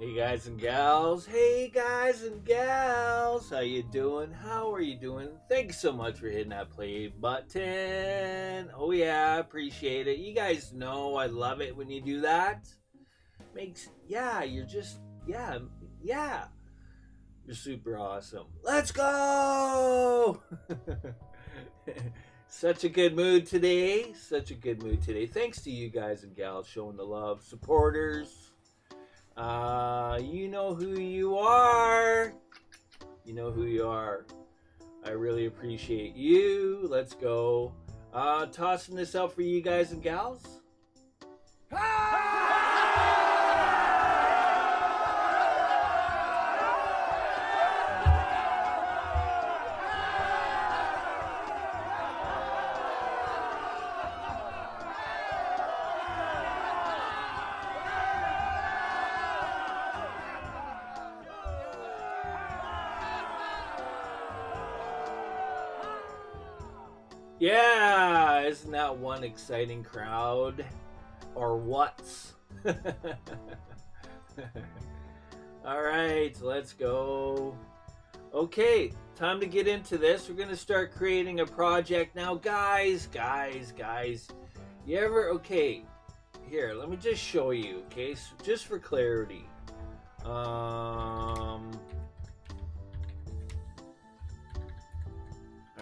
Hey guys and gals, hey guys and gals, how you doing? How are you doing? Thanks so much for hitting that play button. Oh yeah, I appreciate it. You guys know I love it when you do that. You're just, yeah, you're super awesome. Let's go! Such a good mood today. Such a good mood today. Thanks to you guys and gals showing the love, supporters. You know who you are. You know who you are. I really appreciate you. Let's go. Tossing this out for you guys and gals. Yeah, isn't that one exciting crowd? Or what's? Alright, let's go. Okay, time to get into this. We're gonna start creating a project now. Guys. You ever, okay, here, let me just show you, okay? So just for clarity.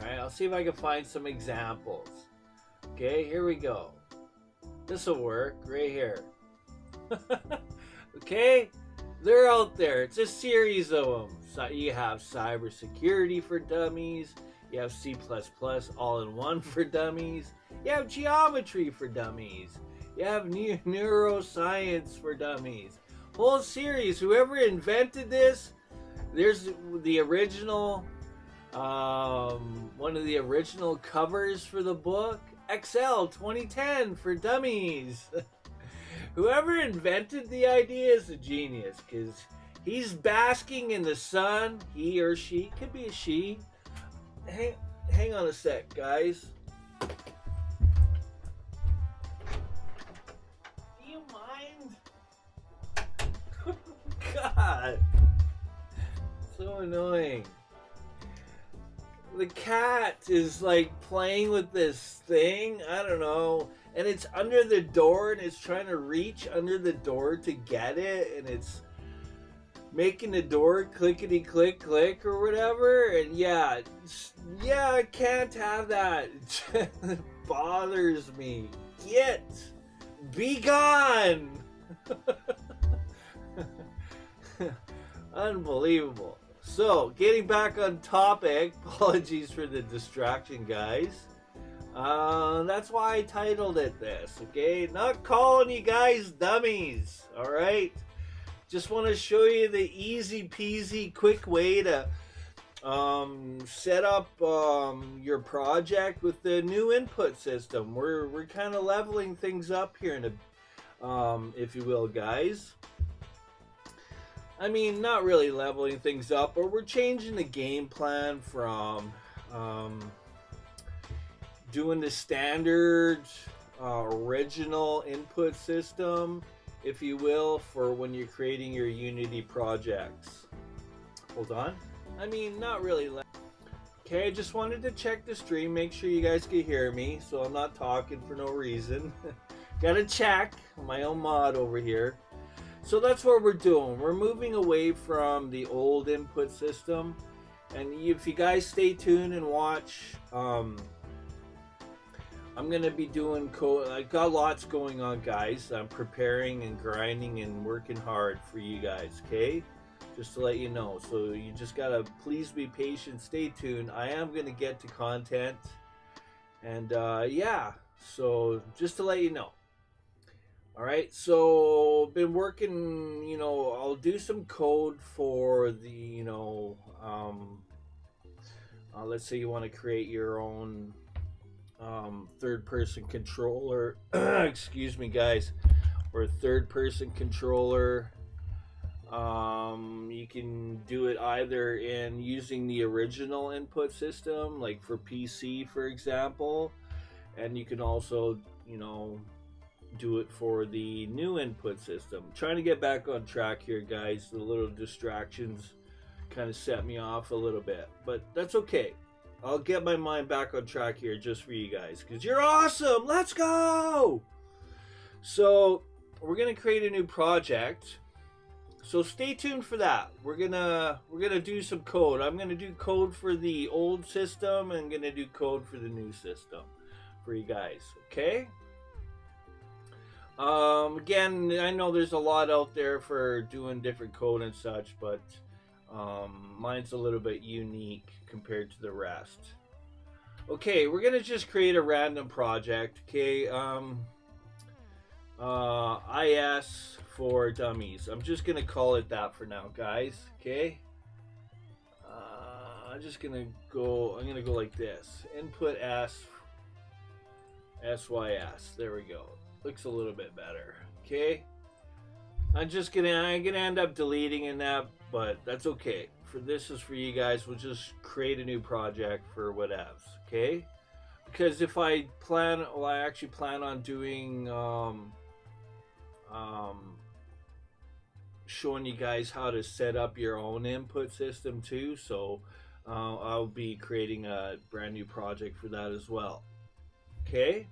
Alright, I'll see if I can find some examples. Okay, here we go. This will work right here. Okay, they're out there. It's a series of them. So you have cybersecurity for dummies. You have C++ all-in-one for dummies. You have geometry for dummies. You have neuroscience for dummies. Whole series. Whoever invented this, there's the original, one of the original covers for the book, XL 2010 for dummies. Whoever invented the idea is a genius, because he's basking in the sun. He or she, could be a she. Hang on a sec, guys. Do you mind? God, so annoying. The cat is like playing with this thing, I don't know, and it's under the door and it's trying to reach under the door to get it, and it's making the door clickety click click or whatever. And yeah, I can't have that. It bothers me. Be gone. Unbelievable. So, getting back on topic, apologies for the distraction, guys. That's why I titled it this, okay? Not calling you guys dummies, alright? Just want to show you the easy peasy quick way to set up your project with the new input system. We're kind of leveling things up here, in a, if you will, guys. I mean, not really leveling things up, but we're changing the game plan from doing the standard original input system, if you will, for when you're creating your Unity projects. Hold on. I mean, not really. Okay, I just wanted to check the stream, make sure you guys can hear me, so I'm not talking for no reason. Gotta check my own mod over here. So that's what we're doing. We're moving away from the old input system. And if you guys stay tuned and watch, I'm going to be doing code. I've got lots going on, guys. I'm preparing and grinding and working hard for you guys, okay? Just to let you know. So you just got to please be patient. Stay tuned. I am going to get to content. And yeah, so just to let you know. Alright, so been working, you know, I'll do some code for the, you know, let's say you want to create your own third-person controller, excuse me, guys, or third-person controller. You can do it either in using the original input system, like for PC, for example, and you can also, you know, do it for the new input system. Trying to get back on track here, guys. The little distractions kind of set me off a little bit, but that's okay. I'll get my mind back on track here just for you guys, because you're awesome. Let's go. So we're gonna create a new project, so stay tuned for that. We're gonna do some code. I'm gonna do code for the old system and gonna do code for the new system for you guys. Okay. Again, I know there's a lot out there for doing different code and such, but mine's a little bit unique compared to the rest. Okay, we're gonna just create a random project. Okay, IS for Dummies. I'm just gonna call it that for now, guys. Okay. I'm gonna go like this. Input S SYS. There we go. Looks a little bit better. Okay. I'm gonna end up deleting in that, but that's okay. For this is for you guys. We'll just create a new project for whatevs. Okay. Because if I actually plan on doing showing you guys how to set up your own input system too. So I'll be creating a brand new project for that as well. Okay.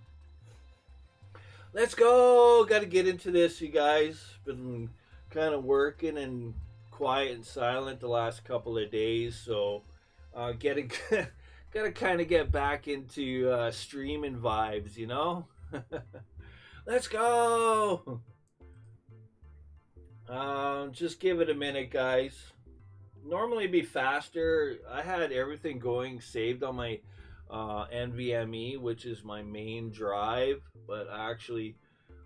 Let's go. Got to get into this, you guys. Been kind of working and quiet and silent the last couple of days, so gotta kind of get back into streaming vibes, you know. Let's go. Just give it a minute, guys. Normally it'd be faster. I had everything going saved on my NVMe, which is my main drive, but I actually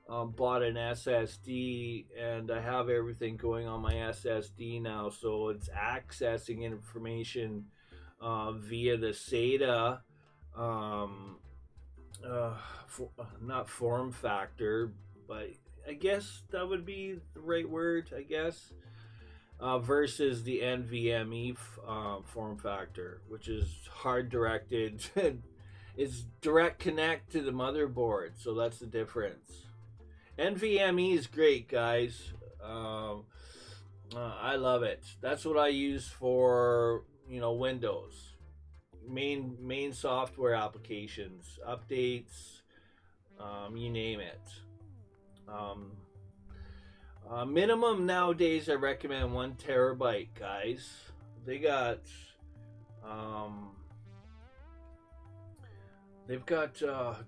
bought an SSD, and I have everything going on my SSD now, so it's accessing information via the SATA, not form factor, but I guess that would be the right word, I guess, versus the NVMe form factor, which is hard directed. It's direct connect to the motherboard, so that's the difference. NVMe is great, guys. I love it. That's what I use for, Windows. Main software applications, updates, you name it. Minimum nowadays, I recommend 1 terabyte, guys. They've got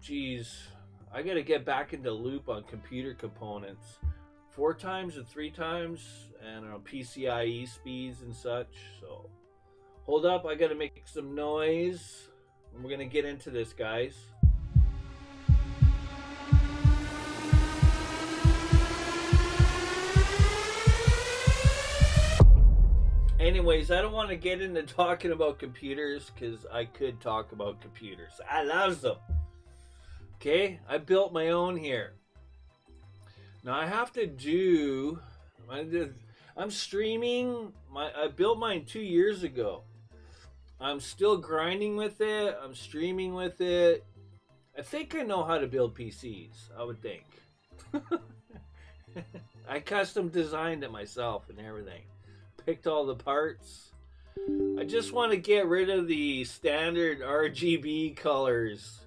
geez, I gotta get back into loop on computer components 4 times or 3 times, and PCIe speeds and such. So hold up, I gotta make some noise. We're gonna get into this, guys. Anyways, I don't want to get into talking about computers, because I could talk about computers. I love them. Okay, I built my own here. Now I have to do. I'm streaming. I built mine 2 years ago. I'm still grinding with it. I'm streaming with it. I think I know how to build PCs. I would think. I custom designed it myself and everything. Picked all the parts. I just want to get rid of the standard RGB colors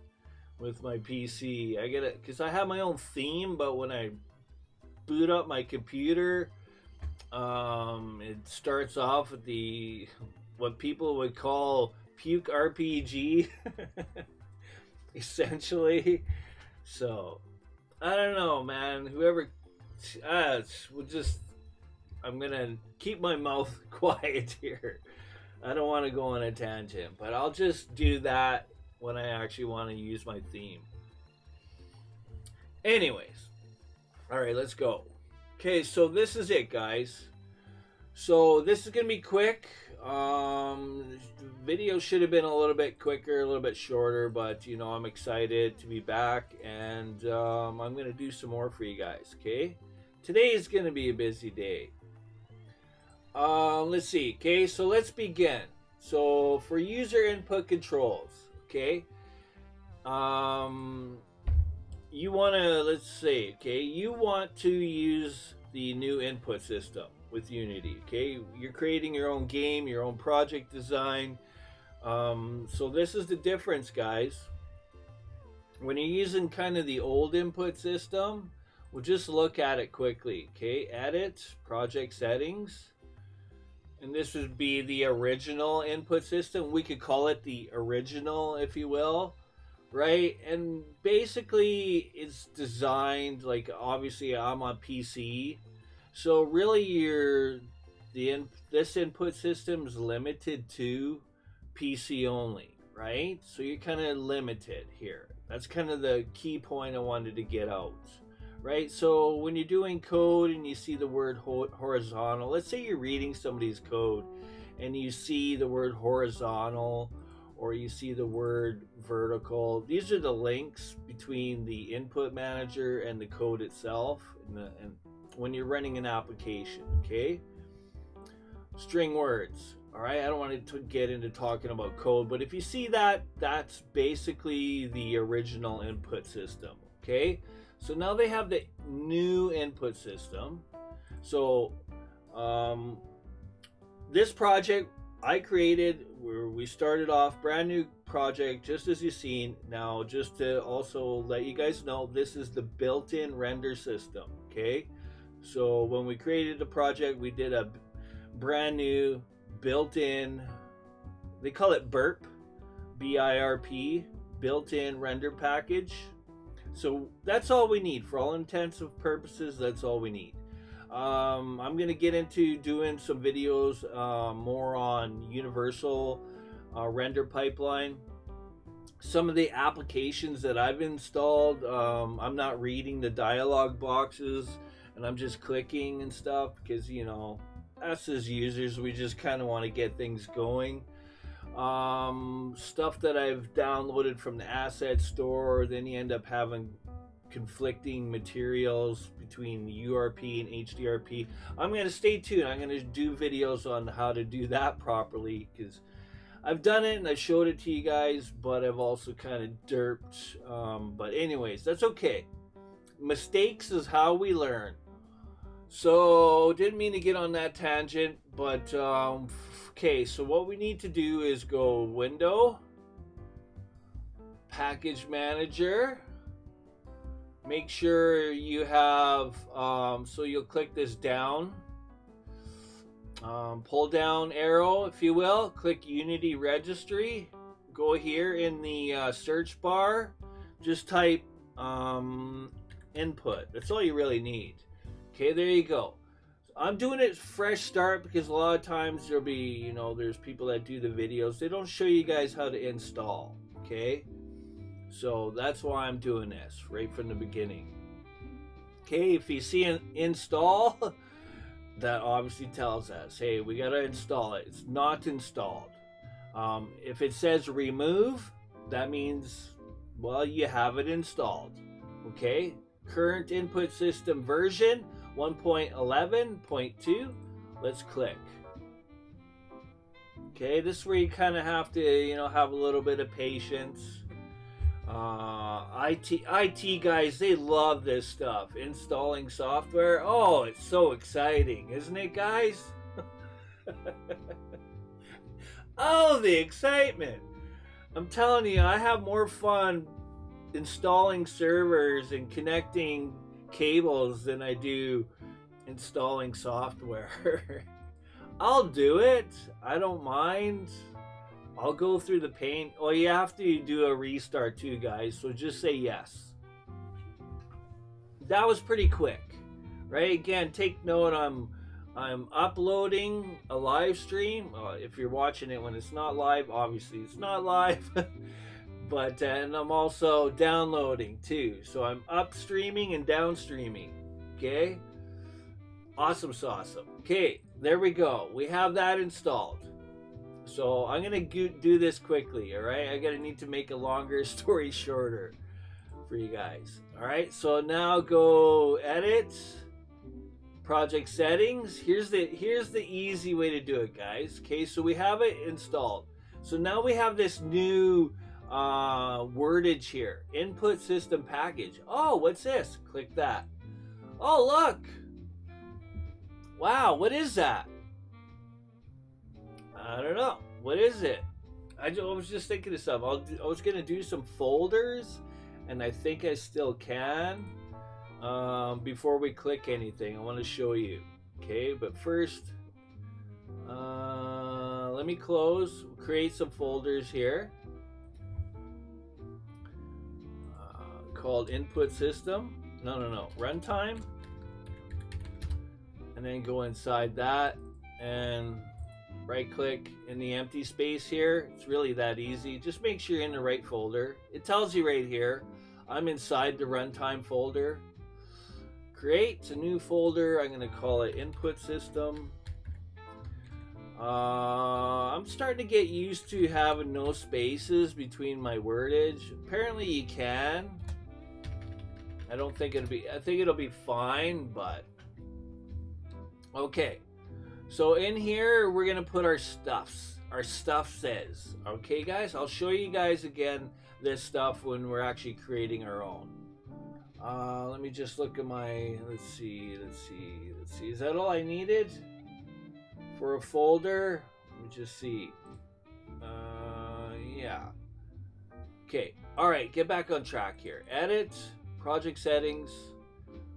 with my PC. I get it because I have my own theme, but when I boot up my computer, it starts off with what people would call puke RPG, essentially. So I don't know, man. Whoever, I'm gonna keep my mouth quiet here. I don't want to go on a tangent, but I'll just do that when I actually want to use my theme. Anyways, all right, let's go. Okay, so this is it, guys. So this is gonna be quick. The video should have been a little bit quicker, a little bit shorter, but I'm excited to be back, and I'm gonna do some more for you guys. Okay, today is gonna be a busy day. Let's see. Okay, so let's begin. So for user input controls, okay, you want to, let's say, okay, you want to use the new input system with Unity. Okay, you're creating your own game, your own project design. So this is the difference, guys. When you're using kind of the old input system, we'll just look at it quickly. Okay, edit, project settings. And this would be the original input system. We could call it the original, if you will, right? And basically, it's designed like, obviously I'm on PC, so really this input system is limited to PC only, right? So you're kind of limited here. That's kind of the key point I wanted to get out, right? So when you're doing code and you see the word horizontal, let's say you're reading somebody's code and you see the word horizontal or you see the word vertical, these are the links between the input manager and the code itself, and when you're running an application. Okay, string words. All right, I don't want to get into talking about code, but if you see that, that's basically the original input system. Okay, so now they have the new input system. So this project I created, where we started off brand new project, just as you've seen. Now, just to also let you guys know, this is the built-in render system. Okay, so when we created the project, we did a brand new built-in, they call it BiRP, BiRP, built-in render package. So that's all we need. For all intents and purposes, that's all we need. I'm going to get into doing some videos more on universal render pipeline. Some of the applications that I've installed, I'm not reading the dialog boxes and I'm just clicking and stuff because, you know, us as users, we just kind of want to get things going. Stuff that I've downloaded from the asset store, then you end up having conflicting materials between URP and HDRP. I'm going to stay tuned. I'm going to do videos on how to do that properly because I've done it and I showed it to you guys, but I've also kind of derped. But anyways, that's okay. Mistakes is how we learn. So didn't mean to get on that tangent, but okay, so what we need to do is go Window, Package Manager. Make sure you have, so you'll click this down, pull down arrow, if you will, click Unity Registry, go here in the search bar, just type input. That's all you really need. Okay, there you go. I'm doing it fresh start because a lot of times there'll be, you know, there's people that do the videos. They don't show you guys how to install. Okay, so that's why I'm doing this right from the beginning. Okay, if you see an install, that obviously tells us, hey, we got to install it. It's not installed. If it says remove, that means, well, you have it installed. Okay, current input system version 1.11.2. Let's click. Okay, this is where you kind of have to, you know, have a little bit of patience. IT guys, they love this stuff. Installing software. Oh, it's so exciting, isn't it, guys? Oh, the excitement. I'm telling you, I have more fun installing servers and connecting cables than I do installing software. I'll do it. I don't mind. I'll go through the pain. Oh, you have to do a restart too, guys, so just say yes. That was pretty quick, right? Again, take note, I'm uploading a live stream. If you're watching it when it's not live, obviously it's not live. But and I'm also downloading too, so I'm upstreaming and downstreaming. Okay, awesome sauce. Okay, there we go. We have that installed. So I'm gonna do this quickly. All right, I gotta need to make a longer story shorter for you guys. All right, so now go edit, project settings. Here's the easy way to do it, guys. Okay, so we have it installed. So now we have this new wordage here. Input system package. Oh, what's this? Click that. Oh, look. Wow, what is that? I don't know. What is it? I was just thinking of something. I was going to do some folders, and I think I still can. Before we click anything, I want to show you. Okay, but first, let me create some folders here. Called input system. No, runtime. And then go inside that and right click in the empty space here. It's really that easy. Just make sure you're in the right folder. It tells you right here. I'm inside the runtime folder. Create a new folder. I'm going to call it input system. I'm starting to get used to having no spaces between my wordage. Apparently you can. I think it'll be fine, but okay. So in here we're gonna put our stuffs. Our stuff says. Okay guys, I'll show you guys again this stuff when we're actually creating our own. Let me just look at my let's see. Is that all I needed for a folder? Let me just see. Yeah. Okay. Alright, get back on track here. Edit. Project settings.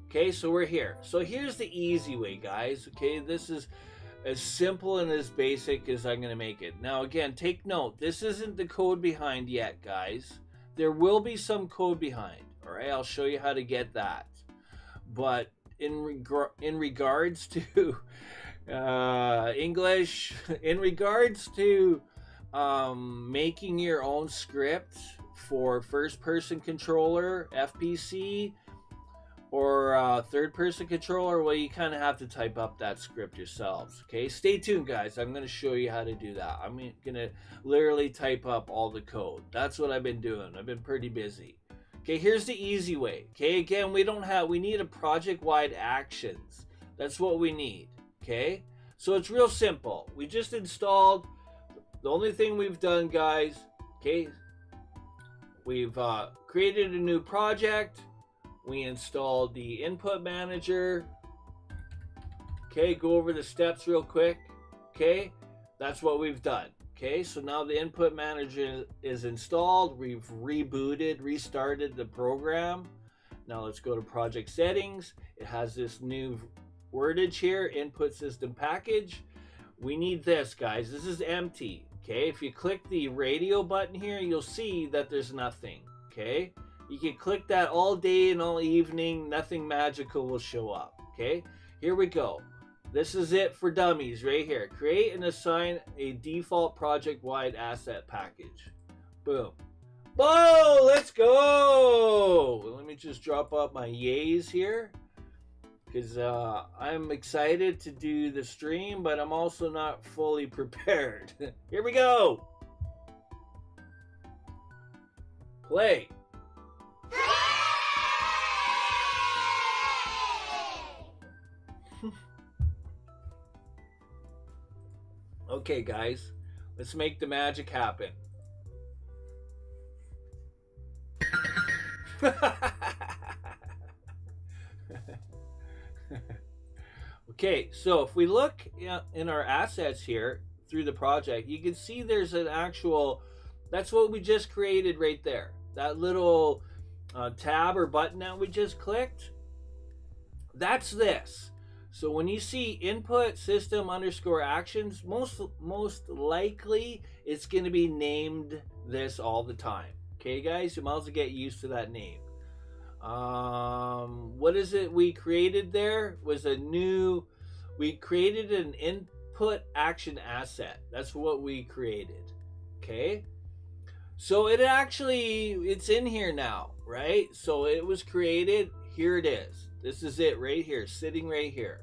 Okay, so we're here. So here's the easy way, guys. Okay, this is as simple and as basic as I'm going to make it. Now, again, take note. This isn't the code behind yet, guys. There will be some code behind. All right, I'll show you how to get that. But in regards to English, in regards to making your own script for first-person controller, FPC, or third-person controller, well, you kind of have to type up that script yourselves. Okay, stay tuned, guys. I'm going to show you how to do that. I'm going to literally type up all the code. That's what I've been doing. I've been pretty busy. Okay, here's the easy way. Okay, again, we need a project-wide actions. That's what we need. Okay, so it's real simple. We just installed. The only thing we've done, guys, okay, we've created a new project. We installed the input manager. Okay, go over the steps real quick. Okay, that's what we've done. Okay, so now the input manager is installed. We've restarted the program. Now let's go to project settings. It has this new wordage here, input system package. We need this, guys. This is empty. Okay, if you click the radio button here, you'll see that there's nothing. Okay, you can click that all day and all evening. Nothing magical will show up. Okay, here we go. This is it for dummies right here. Create and assign a default project-wide asset package. Boom. Whoa, let's go. Let me just drop up my yays here, because I'm excited to do the stream, but I'm also not fully prepared. Here we go. Play. Okay, guys, let's make the magic happen. Okay, so if we look in our assets here through the project, you can see there's an actual, that's what we just created right there. That little tab or button that we just clicked, that's this. So when you see input system underscore actions, most likely it's going to be named this all the time. Okay, guys, you might as well get used to that name. What is it we created there? We created an input action asset. That's what we created. Okay, so it's in here now, right? So it was created. Here it is. This is it right here, sitting right here.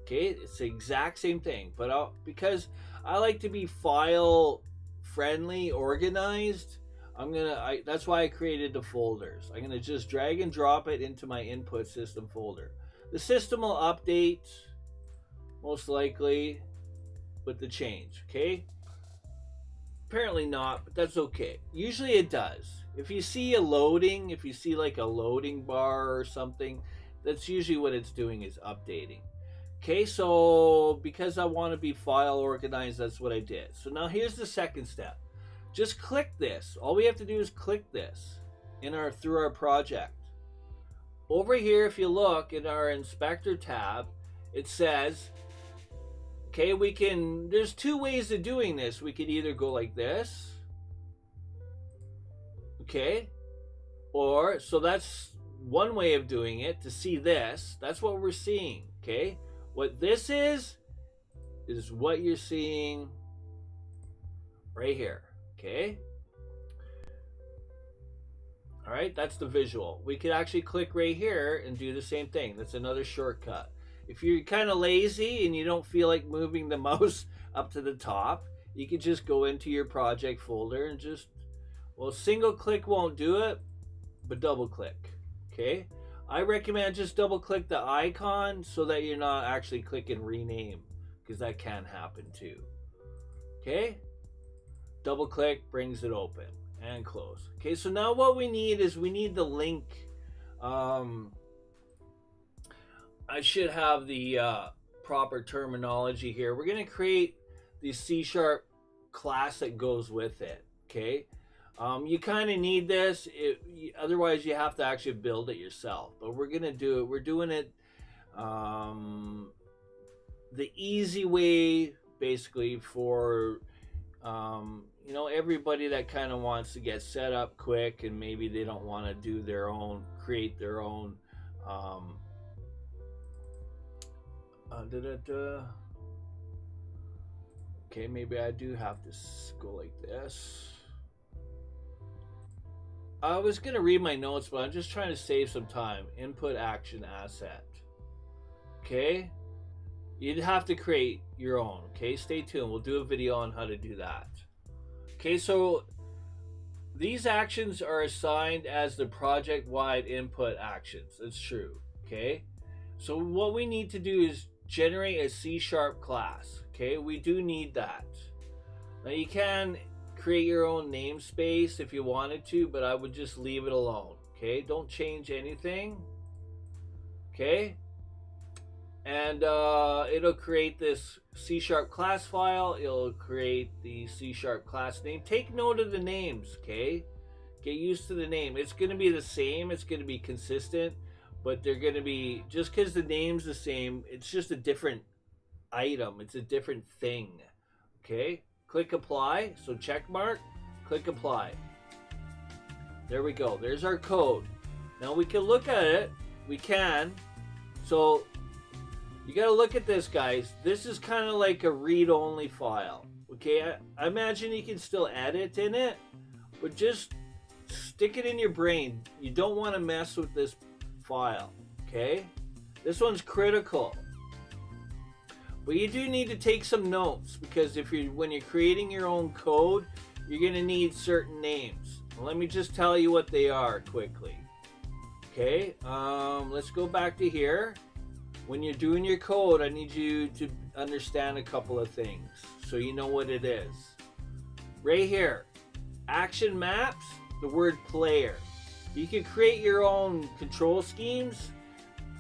Okay, it's the exact same thing, but because I like to be file friendly, organized, that's why I created the folders. I'm gonna just drag and drop it into my input system folder. The system will update most likely with the change. Okay, apparently not, but that's okay. Usually it does. If you see a loading, if you see like a loading bar or something, that's usually what it's doing, is updating. Okay, so because I want to be file organized, that's what I did. So now here's the second step. Just click this. All we have to do is click this through our project. Over here, if you look in our inspector tab, it says, okay, there's two ways of doing this. We could either go like this, okay, so that's one way of doing it. To see this, that's what we're seeing, okay. What this is what you're seeing right here, okay. All right, that's the visual. We could actually click right here and do the same thing. That's another shortcut. If you're kind of lazy and you don't feel like moving the mouse up to the top, you could just go into your project folder and single click won't do it, but double click, okay? I recommend just double click the icon so that you're not actually clicking rename, because that can happen too, okay? Double click brings it open and close. Okay, so now what we need is the link. I should have the proper terminology here. We're going to create the C# class that goes with it, okay? You kind of need this, otherwise you have to actually build it yourself. But we're going to do it. We're doing it the easy way, basically, for everybody that kind of wants to get set up quick, and maybe they don't want to do create their own okay, maybe I do have to go like this. I was gonna read my notes, but I'm just trying to save some time. Input action asset. Okay, you'd have to create your own. Okay, stay tuned. We'll do a video on how to do that. Okay, so these actions are assigned as the project-wide input actions. That's true. Okay, so what we need to do is generate a C# class. Okay, we do need that. Now you can create your own namespace if you wanted to, but I would just leave it alone. Okay, don't change anything. Okay, and it'll create this C# class file. It'll create the C# class name. Take note of the names. Okay, get used to the name. It's going to be the same. It's going to be consistent, but they're going to be, just because the name's the same, it's just a different item. It's a different thing. Okay, click apply. So check mark, click apply. There we go. There's our code. Now we can look at it. We can. So you got to look at this, guys. This is kind of like a read-only file. Okay, I imagine you can still edit in it, but just stick it in your brain. You don't want to mess with this file. Okay, this one's critical, but you do need to take some notes, because when you're creating your own code, you're going to need certain names. Let me just tell you what they are quickly. Okay, let's go back to here. When you're doing your code, I need you to understand a couple of things so you know what it is. Right here, action maps, the word player. You can create your own control schemes.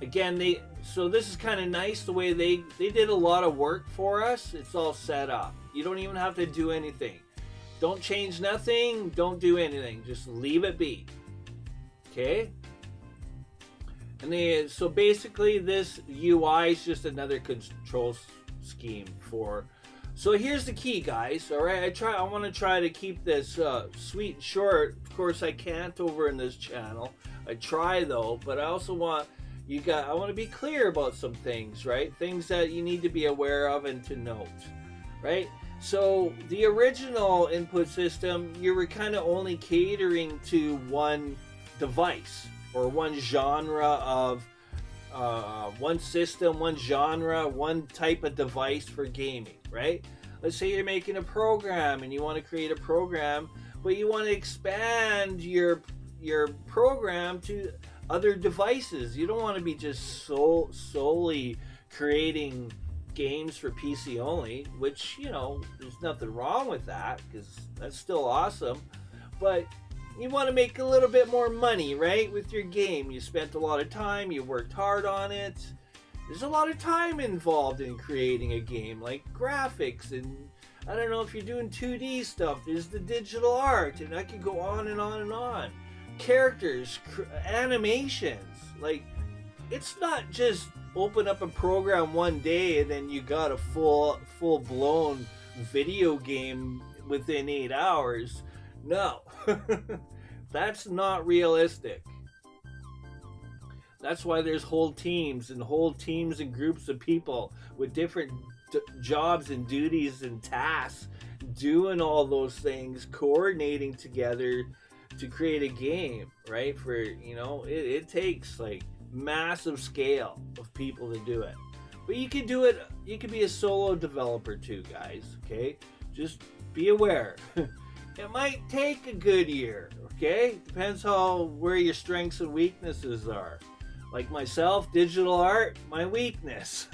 Again, so this is kind of nice the way they did a lot of work for us. It's all set up. You don't even have to do anything. Don't change nothing. Don't do anything. Just leave it be. Okay? And so basically this UI is just another control scheme for. So here's the key, guys. All right, I want to try to keep this sweet and short. Of course, I can't over in this channel. I try though, but I also want I want to be clear about some things, right? Things that you need to be aware of and to note, right? So the original input system, you were kind of only catering to one device or one genre of one system, one genre, one type of device for gaming, right? Let's say you're making a program and you want to create a program, but you want to expand your program to other devices. You don't want to be just solely creating games for PC only, which, you know, there's nothing wrong with that because that's still awesome. But you want to make a little bit more money, right, with your game. You spent a lot of time, you worked hard on it. There's a lot of time involved in creating a game, like graphics, and I don't know if you're doing 2D stuff. There's the digital art, and I could go on and on and on. Characters, animations, like, it's not just open up a program one day and then you got a full-blown video game within 8 hours. No, that's not realistic. That's why there's whole teams and groups of people with different jobs and duties and tasks doing all those things, coordinating together to create a game, right? For, you know, it takes like massive scale of people to do it. But you can do it, you can be a solo developer too, guys, okay? Just be aware. It might take a good year, okay? Depends where your strengths and weaknesses are. Like myself, digital art, my weakness.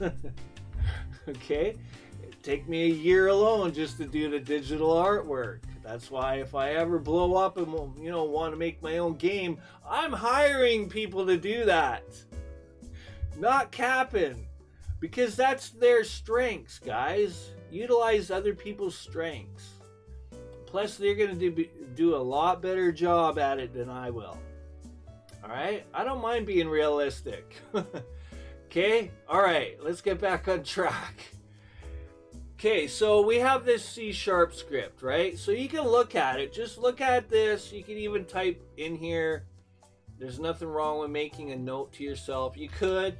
Okay? It'd take me a year alone just to do the digital artwork. That's why if I ever blow up and, you know, want to make my own game, I'm hiring people to do that. Not capping. Because that's their strengths, guys. Utilize other people's strengths. Plus, they're going to do a lot better job at it than I will. Alright? I don't mind being realistic. Okay? Alright, let's get back on track. Okay, so we have this C# script, right? So you can look at it. Just look at this. You can even type in here. There's nothing wrong with making a note to yourself. You could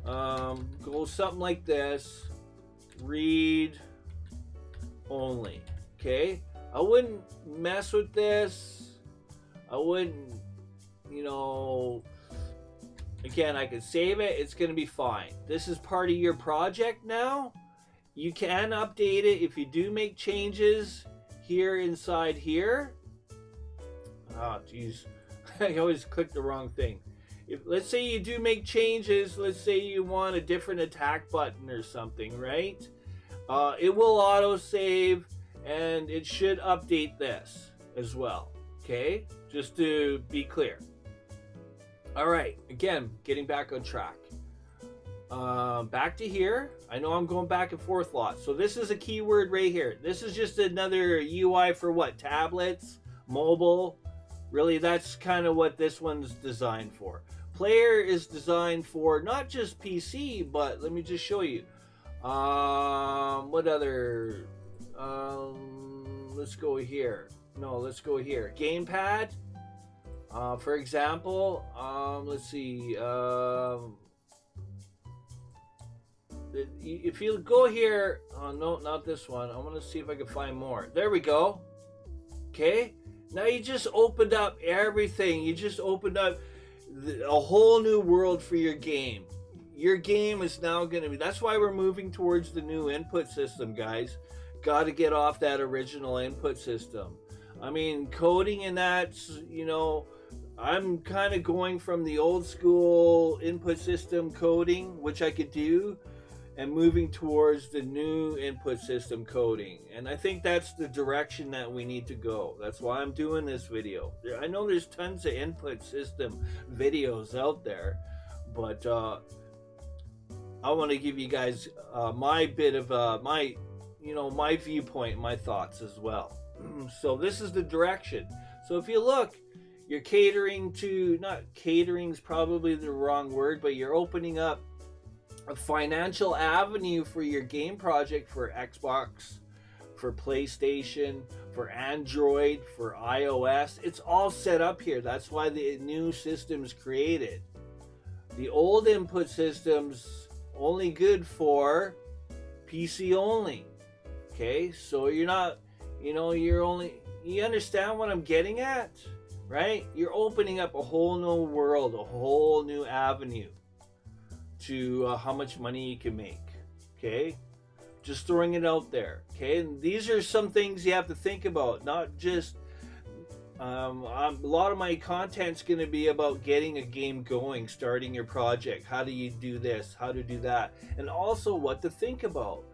go something like this. Read only. Okay? I wouldn't mess with this. I wouldn't, you know... Again, I could save it. It's going to be fine. This is part of your project now. You can update it if you do make changes here inside here. Oh, jeez. I always click the wrong thing. Let's say you do make changes. Let's say you want a different attack button or something, right? It will auto-save, and it should update this as well. Okay? Just to be clear. Alright, again, getting back on track. Back to here. I know I'm going back and forth a lot. So this is a keyword right here. This is just another UI for what? Tablets? Mobile? Really, that's kind of what this one's designed for. Player is designed for not just PC, but let me just show you. What other? Let's go here. No, let's go here. Gamepad. For example, let's see. If you go here, no, not this one. I want to see if I can find more. There we go. Okay. Now you just opened up everything. You just opened up a whole new world for your game. Your game is now going to be... That's why we're moving towards the new input system, guys. Got to get off that original input system. I mean, coding and that's, you know... I'm kind of going from the old school input system coding, which I could do, and moving towards the new input system coding. And I think that's the direction that we need to go. That's why I'm doing this video. I know there's tons of input system videos out there, but I want to give you guys my bit of my viewpoint, my thoughts as well. So this is the direction. So if you look, you're catering to, not catering's probably the wrong word, but you're opening up a financial avenue for your game project for Xbox, for PlayStation, for Android, for iOS. It's all set up here. That's why the new system's created. The old input system's only good for PC only. Okay, so you're not, you understand what I'm getting at? Right? You're opening up a whole new world, a whole new avenue to how much money you can make. Okay? Just throwing it out there. Okay? And these are some things you have to think about. Not just A lot of my content's going to be about getting a game going, starting your project. How do you do this? How to do that? And also what to think about.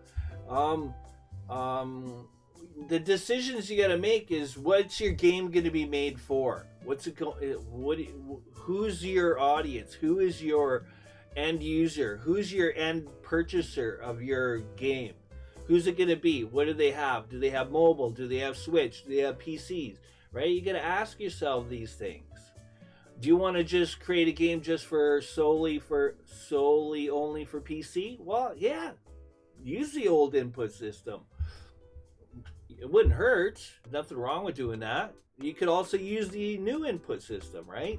The decisions you got to make is, what's your game going to be made for? What's it who's your audience? Who is your end user? Who's your end purchaser of your game? Who's it going to be? What do they have? Do they have mobile? Do they have Switch? Do they have PCs? Right? You got to ask yourself these things. Do you want to just create a game just for solely only for PC? Well, yeah. Use the old input system. It wouldn't hurt. Nothing wrong with doing that. You could also use the new input system, right?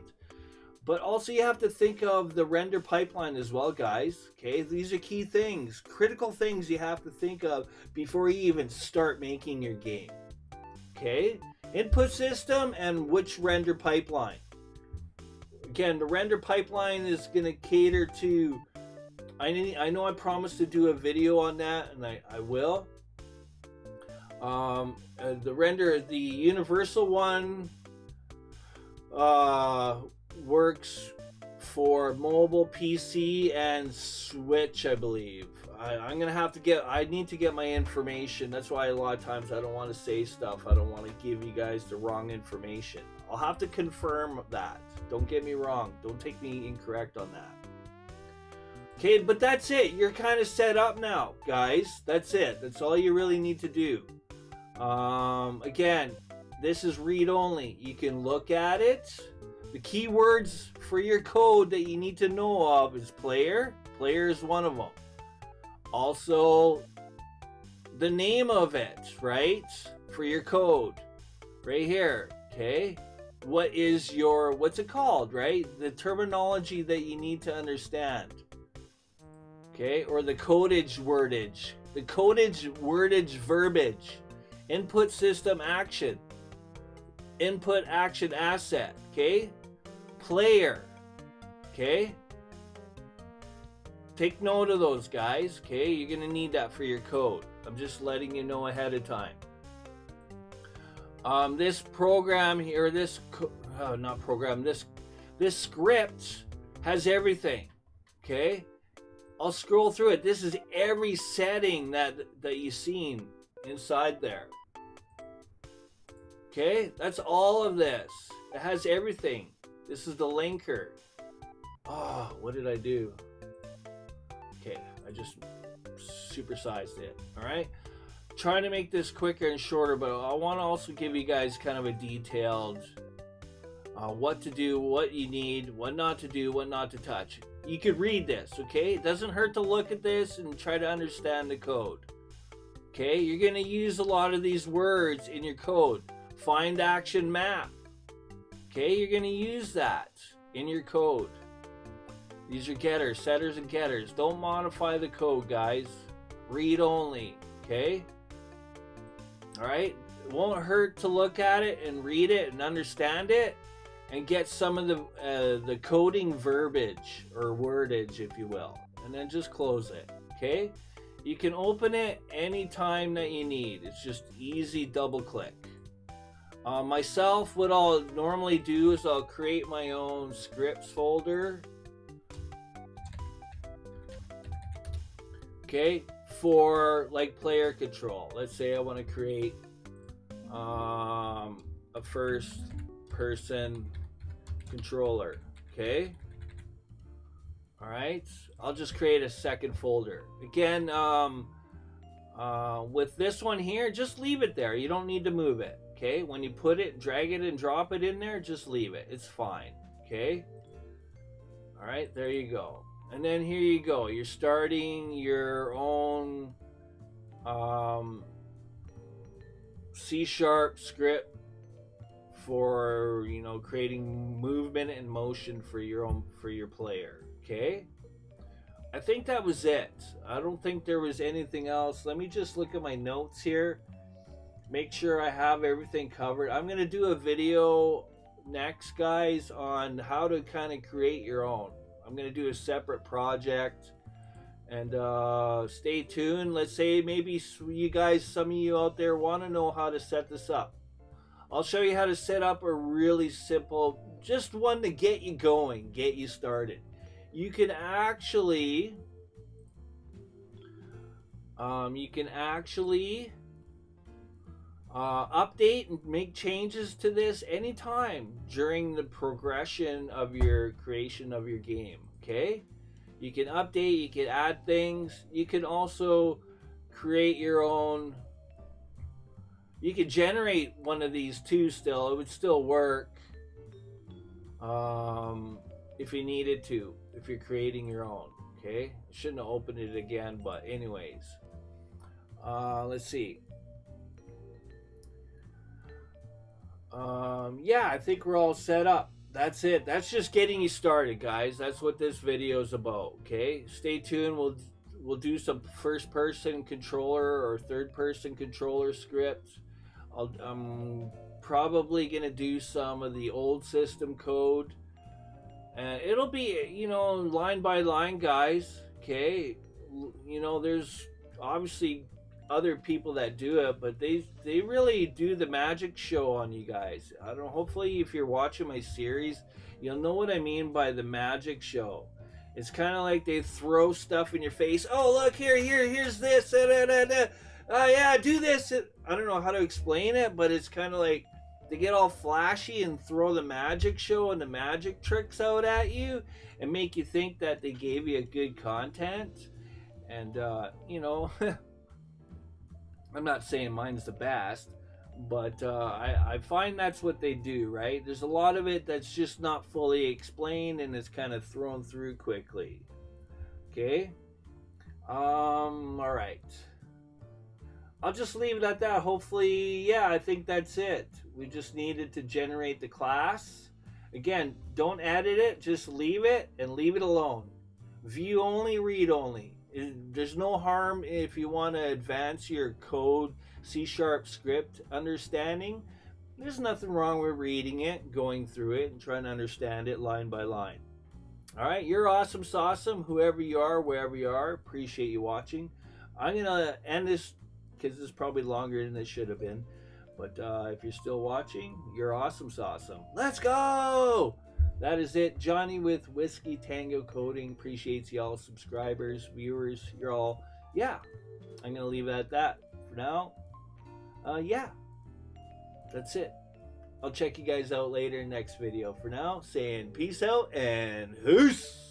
But also you have to think of the render pipeline as well, guys. Okay, these are key things, critical things you have to think of before you even start making your game. Okay, input system and which render pipeline. Again, the render pipeline is going to cater to, I know I promised to do a video on that, and I will. The universal one works for mobile, PC, and Switch, I believe. I'm gonna have to I need to get my information. That's why a lot of times I don't want to say stuff. I don't want to give you guys the wrong information. I'll have to confirm that. Don't get me wrong. Don't take me incorrect on that. Okay, but that's it. You're kind of set up now, guys. That's it. That's all you really need to do. Again, this is read only. You can look at it. The keywords for your code that you need to know of is player. Player is one of them. Also, the name of it, right? For your code. Right here, okay? What's it called, right? The terminology that you need to understand. Okay? Or the codage wordage. The codage wordage verbiage. Input system action. Input action asset. Okay? Player. Okay? Take note of those, guys. Okay? You're going to need that for your code. I'm just letting you know ahead of time. This program here, this script has everything. Okay? I'll scroll through it. This is every setting that you've seen inside there. Okay, that's all of this. It has everything. This is the linker. Oh, what did I do? Okay, I just supersized it. All right, trying to make this quicker and shorter, but I want to also give you guys kind of a detailed what to do, what you need, what not to do, what not to touch. You could read this, okay? It doesn't hurt to look at this and try to understand the code. Okay, you're going to use a lot of these words in your code. Find action map. Okay, you're going to use that in your code. These are getters, setters, and getters. Don't modify the code, guys. Read only, okay? All right, it won't hurt to look at it and read it and understand it and get some of the coding verbiage or wordage, if you will, and then just close it, okay? You can open it anytime that you need. It's just easy double click. Myself, what I'll normally do is I'll create my own scripts folder. Okay, for like player control. Let's say I want to create a first person controller. Okay. All right. I'll just create a second folder. Again, with this one here, just leave it there. You don't need to move it. Okay. When you put it, drag it and drop it in there, just leave it. It's fine. Okay. All right. There you go. And then here you go. You're starting your own C# script for, you know, creating movement and motion for your player. Okay, I think that was it. I don't think there was anything else. Let me just look at my notes here, make sure I have everything covered. I'm gonna do a video next, guys, on how to kind of create your own. I'm gonna do a separate project, and stay tuned. Let's say maybe you guys, some of you out there, want to know how to set this up. I'll show you how to set up a really simple, just one to get you going, get you started. You can actually, update and make changes to this anytime during the progression of your creation of your game. Okay, you can update, you can add things, you can also create your own. You could generate one of these too. Still, it would still work if you needed to, if you're creating your own. Okay, shouldn't have opened it again, but anyways, let's see. Yeah, I think we're all set up. That's it. That's just getting you started, guys. That's what this video is about. Okay, stay tuned. We'll do some first person controller or third person controller scripts. I'm probably gonna do some of the old system code, and it'll be, you know, line by line, guys. Okay, you know, there's obviously other people that do it, but they really do the magic show on you guys. I don't know, hopefully if you're watching my series, you'll know what I mean by the magic show. It's kind of like they throw stuff in your face. Oh, look here's this. Oh yeah, do this. I don't know how to explain it, but it's kind of like they get all flashy and throw the magic show and the magic tricks out at you and make you think that they gave you a good content. And you know, I'm not saying mine's the best, but I find that's what they do, right? There's a lot of it that's just not fully explained and it's kind of thrown through quickly. Okay. All right. I'll just leave it at that. Hopefully, yeah, I think that's it. We just needed to generate the class. Again, don't edit it, just leave it and leave it alone. View only, read only. There's no harm if you want to advance your code C# script understanding. There's nothing wrong with reading it, going through it, and trying to understand it line by line. All right, you're awesome, sauceum, whoever you are, wherever you are. Appreciate you watching. I'm going to end this because this is probably longer than it should have been. But if you're still watching, you're awesome, sauceum. Let's go! That is it. Johnny with WhiskeyTango Coding. Appreciates y'all, subscribers, viewers. You're all, yeah. I'm going to leave it at that for now. Yeah. That's it. I'll check you guys out later in the next video. For now, saying peace out and peace.